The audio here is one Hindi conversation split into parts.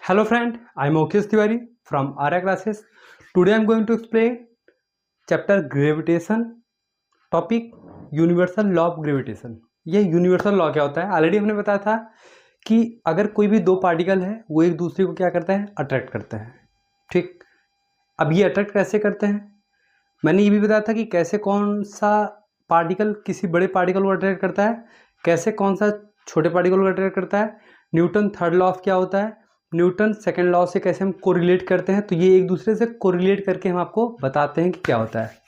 Hello friend, I am Mukesh Tiwari from Arya Classes. Today I am going to explain chapter gravitation, topic universal law of gravitation. ये यूनिवर्सल लॉ क्या होता है? ऑलरेडी हमने बताया था कि अगर कोई भी दो पार्टिकल है वो एक दूसरे को क्या करते हैं? अट्रैक्ट करते हैं। ठीक, अब ये अट्रैक्ट कैसे करते हैं? मैंने ये भी बताया था कि कैसे कौन सा पार्टिकल किसी बड़े पार्टिकल को अट्रैक्ट करता है, कैसे कौन सा छोटे पार्टिकल को अट्रैक्ट करता है। न्यूटन थर्ड लॉ ऑफ क्या होता है, न्यूटन सेकंड लॉ से कैसे हम कोरिलेट करते हैं। तो ये एक दूसरे से कोरिलेट करके हम आपको बताते हैं कि क्या होता है।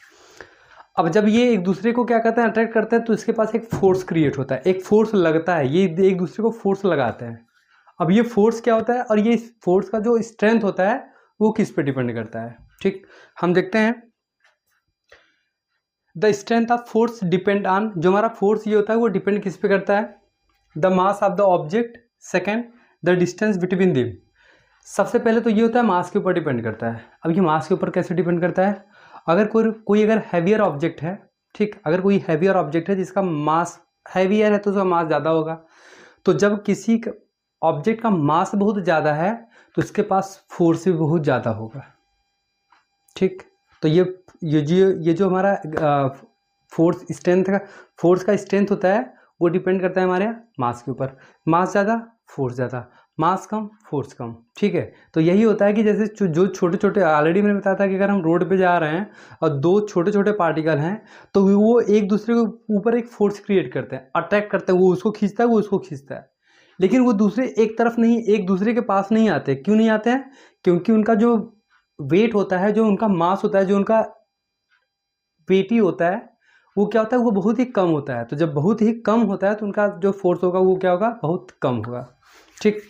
अब जब ये एक दूसरे को क्या करते हैं, अट्रैक्ट करते हैं, तो इसके पास एक फोर्स क्रिएट होता है, एक फोर्स लगता है, ये एक दूसरे को फोर्स लगाते हैं। अब ये फोर्स क्या होता है और ये फोर्स का जो स्ट्रेंथ होता है वो किस पे डिपेंड करता है। ठीक, हम देखते हैं the strength of force depend on, जो हमारा फोर्स ये होता है वो डिपेंड किस पे करता है? The mass of the object, second the distance between them. सबसे पहले तो ये होता है मास के ऊपर डिपेंड करता है। अब ये मास के ऊपर कैसे डिपेंड करता है? अगर कोई अगर हैवियर ऑब्जेक्ट है, ठीक, अगर कोई हैवियर ऑब्जेक्ट है जिसका मास हैवियर है तो उसका मास ज़्यादा होगा। तो जब किसी ऑब्जेक्ट का मास बहुत ज़्यादा है तो इसके पास फोर्स भी बहुत ज़्यादा होगा। ठीक, तो ये जो हमारा फोर्स का स्ट्रेंथ होता है वो डिपेंड करता है हमारे मास के ऊपर। मास ज़्यादा फोर्स ज़्यादा, मास कम फोर्स कम। ठीक है, तो यही होता है कि जैसे जो छोटे छोटे, ऑलरेडी मैंने बताया था कि अगर हम रोड पे जा रहे हैं और दो छोटे छोटे पार्टिकल हैं तो वो एक दूसरे के ऊपर एक फोर्स क्रिएट करते हैं, अट्रैक्ट करते हैं, वो उसको खींचता है, वो उसको खींचता है, लेकिन वो दूसरे एक तरफ नहीं, एक दूसरे के पास नहीं आते। क्यों नहीं आते हैं? क्योंकि उनका जो वेट होता है, जो उनका मास होता है, जो उनका वेटी होता है, वो क्या होता है, वो बहुत ही कम होता है। तो जब बहुत ही कम होता है तो उनका जो फोर्स होगा वो क्या होगा, बहुत कम होगा। ठीक,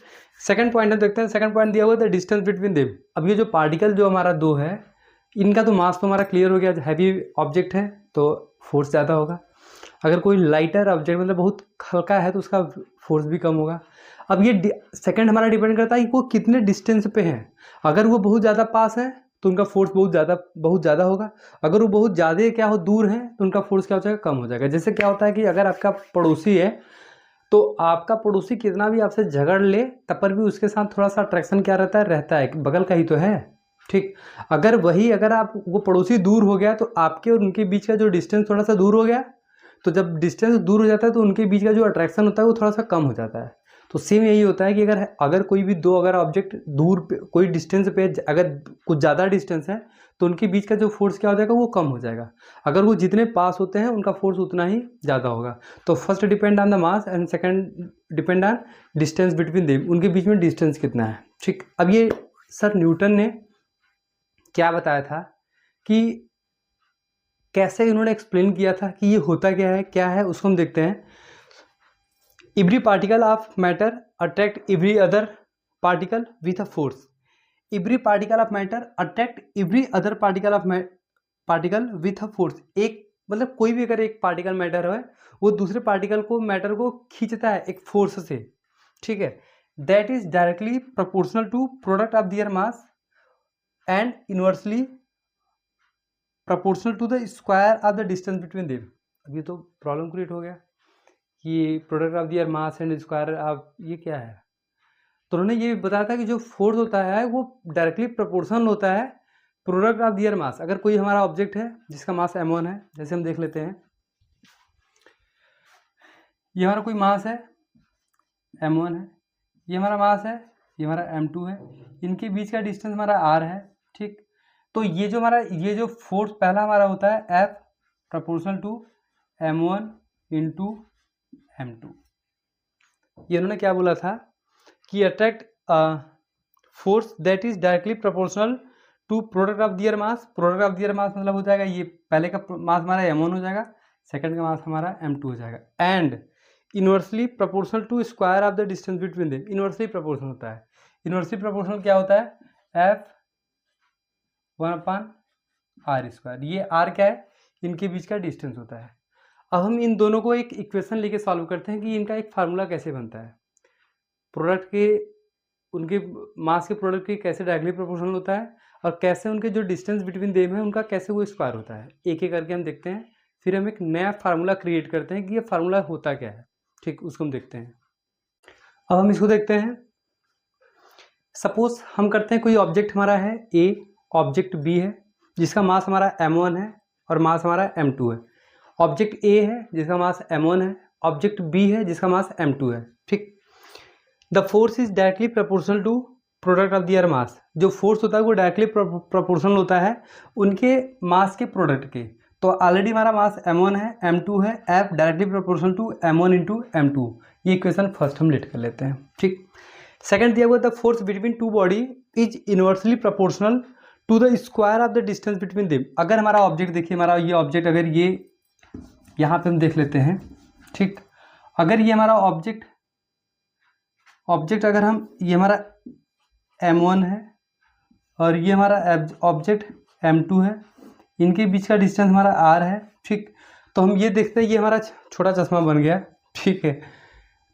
सेकंड पॉइंट हम देखते हैं। सेकंड पॉइंट दिया हुआ है द डिस्टेंस बिटवीन देम। अब ये जो पार्टिकल जो हमारा दो है, इनका तो मास तो हमारा क्लियर हो गया, हैवी ऑब्जेक्ट है तो फोर्स ज़्यादा होगा। अगर कोई लाइटर ऑब्जेक्ट मतलब बहुत हल्का है तो उसका फोर्स भी कम होगा। अब ये सेकंड हमारा डिपेंड करता है कि वो कितने डिस्टेंस पे हैं। अगर वो बहुत ज़्यादा पास है तो उनका फोर्स बहुत ज़्यादा होगा। अगर वो बहुत ज़्यादा क्या हो, दूर है, तो उनका फोर्स क्या हो जाएगा, कम हो जाएगा। जैसे क्या होता है कि अगर आपका पड़ोसी है तो आपका पड़ोसी कितना भी आपसे झगड़ ले तब पर भी उसके साथ थोड़ा सा अट्रैक्शन क्या रहता है, बगल का ही तो है। ठीक, अगर आप वो पड़ोसी दूर हो गया तो आपके और उनके बीच का जो डिस्टेंस थोड़ा सा दूर हो गया, तो जब डिस्टेंस दूर हो जाता है तो उनके बीच का जो अट्रैक्शन होता है वो थोड़ा सा कम हो जाता है। तो सेम यही होता है कि अगर कोई भी दो अगर ऑब्जेक्ट दूर पे कोई डिस्टेंस पे, अगर कुछ ज़्यादा डिस्टेंस है तो उनके बीच का जो फोर्स क्या हो जाएगा, वो कम हो जाएगा। अगर वो जितने पास होते हैं उनका फोर्स उतना ही ज़्यादा होगा। तो first depend on the mass and second depend on distance between them, उनके बीच में डिस्टेंस कितना है। ठीक, अब ये सर न्यूटन ने क्या बताया था कि कैसे इन्होंने एक्सप्लेन किया था कि ये होता क्या है उसको हम देखते हैं। Every particle of matter attract every other particle with a force. Every particle of matter attract every other particle with a force. एक मतलब कोई भी अगर एक पार्टिकल मैटर है वो दूसरे पार्टिकल को मैटर को खींचता है एक फोर्स से। ठीक है, that is directly proportional to product of their mass and inversely proportional to the square of the distance between them. अब ये तो प्रॉब्लम क्रिएट हो गया कि product of their mass and square of, ये क्या है? तो उन्होंने ये बताया था कि जो फोर्स होता है वो डायरेक्टली प्रोपोर्शनल होता है प्रोडक्ट ऑफ दियर मास। अगर कोई हमारा ऑब्जेक्ट है जिसका मास m1 है, जैसे हम देख लेते हैं, ये हमारा कोई मास है m1 है, ये हमारा मास है, ये हमारा m2 है, इनके बीच का डिस्टेंस हमारा r है। ठीक, तो ये जो फोर्स पहला हमारा होता है F proportional to m1 into m2। ये उन्होंने क्या बोला था कि attract force that is directly proportional to product of their mass. Product of their mass मतलब हो जाएगा, ये पहले का मास हमारा m1 हो जाएगा, सेकंड का मास हमारा m2 हो जाएगा, and inversely proportional to square of the distance between them. Inversely proportional होता है। इनवर्सली प्रोपोर्शनल क्या होता है? F 1/r²। ये r क्या है? इनके बीच का डिस्टेंस होता है। अब हम इन दोनों को एक इक्वेशन लेके सॉल्व करते हैं कि इनका एक फार्मूला कैसे बनता है। प्रोडक्ट के, उनके मास के प्रोडक्ट के कैसे डायरेक्टली प्रोपोर्शनल होता है और कैसे उनके जो डिस्टेंस बिटवीन देम है उनका कैसे वो स्क्वायर होता है। एक एक करके हम देखते हैं, फिर हम एक नया फार्मूला क्रिएट करते हैं कि ये फार्मूला होता क्या है। ठीक, उसको हम देखते हैं। अब हम इसको देखते हैं। सपोज हम करते हैं कोई ऑब्जेक्ट हमारा है ए, ऑब्जेक्ट बी है जिसका मास हमारा m1 है और मास हमारा m2 है। ऑब्जेक्ट ए है जिसका मास m1 है, ऑब्जेक्ट बी है जिसका मास m2 है। ठीक, the force is directly proportional to product of their mass. जो फोर्स होता है वो डायरेक्टली प्रोपोर्शनल होता है उनके मास के प्रोडक्ट के। तो ऑलरेडी हमारा मास m1 है, m2 है, F directly proportional to m1 into m2। ये इक्वेशन फर्स्ट हम लिख कर लेते हैं। ठीक, सेकंड दिया हुआ the force between two body is inversely proportional to the square of the distance between them. अगर हमारा ऑब्जेक्ट देखिए, हमारा ये ऑब्जेक्ट अगर ये यहाँ पे हम देख लेते हैं। ठीक, अगर ये हमारा ऑब्जेक्ट अगर हम ये हमारा m1 है और ये हमारा ऑब्जेक्ट m2 है, इनके बीच का डिस्टेंस हमारा r है। ठीक, तो हम ये देखते हैं ये हमारा छोटा चश्मा बन गया। ठीक है,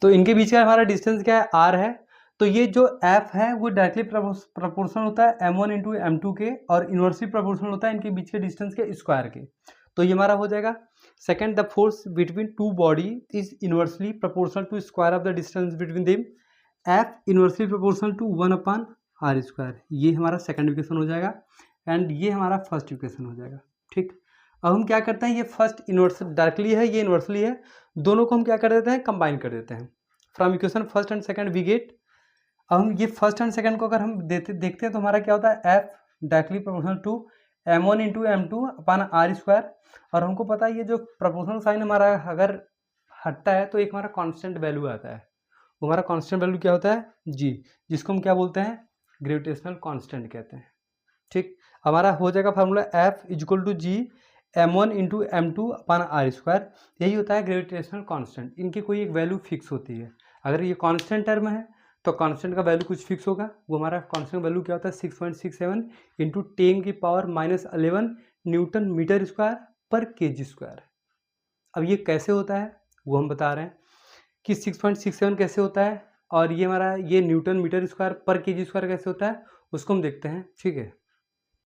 तो इनके बीच का हमारा डिस्टेंस क्या है, r है। तो ये जो f है वो डायरेक्टली प्रोपोर्शनल होता है m1 इंटू m2 के और इनवर्सली प्रोपोर्शनल होता है इनके बीच के डिस्टेंस के स्क्वायर के। तो ये हमारा हो जाएगा second, the force between two body is inversely proportional to square of the distance between them, F inversely proportional to 1/r²। ये हमारा सेकंड इक्वेशन हो जाएगा एंड ये हमारा फर्स्ट इक्वेशन हो जाएगा। ठीक, अब हम क्या करते हैं, ये फर्स्ट इनवर्स डायरेक्टली है, ये इनवर्सली है, दोनों को हम क्या कर देते हैं, कंबाइन कर देते हैं। From equation first and second we get, अब हम ये फर्स्ट एंड सेकंड को अगर हम देखते हैं तो हमारा क्या होता है, F directly proportional to m1 into m2/r²। और हमको पता है ये जो प्रोपोर्शनल साइन हमारा अगर हटता है तो एक हमारा कांस्टेंट वैल्यू आता है। वो हमारा कांस्टेंट वैल्यू क्या होता है, जी, जिसको हम क्या बोलते हैं, ग्रेविटेशनल कांस्टेंट कहते हैं। ठीक, हमारा हो जाएगा formula F equal to G m1 into m2/r²। यही होता है ग्रेविटेशनल कांस्टेंट। इनकी कोई एक वैल्यू फिक्स होती है। अगर ये कांस्टेंट टर्म है तो कांस्टेंट का वैल्यू कुछ फिक्स होगा। वो हमारा कांस्टेंट वैल्यू क्या होता है, 6.67 इंटू 10⁻⁻11 न्यूटन मीटर स्क्वायर पर kg²। अब ये कैसे होता है वो हम बता रहे हैं कि 6.67 कैसे होता है और ये हमारा ये न्यूटन मीटर स्क्वायर पर kg² कैसे होता है उसको हम देखते हैं। ठीक है,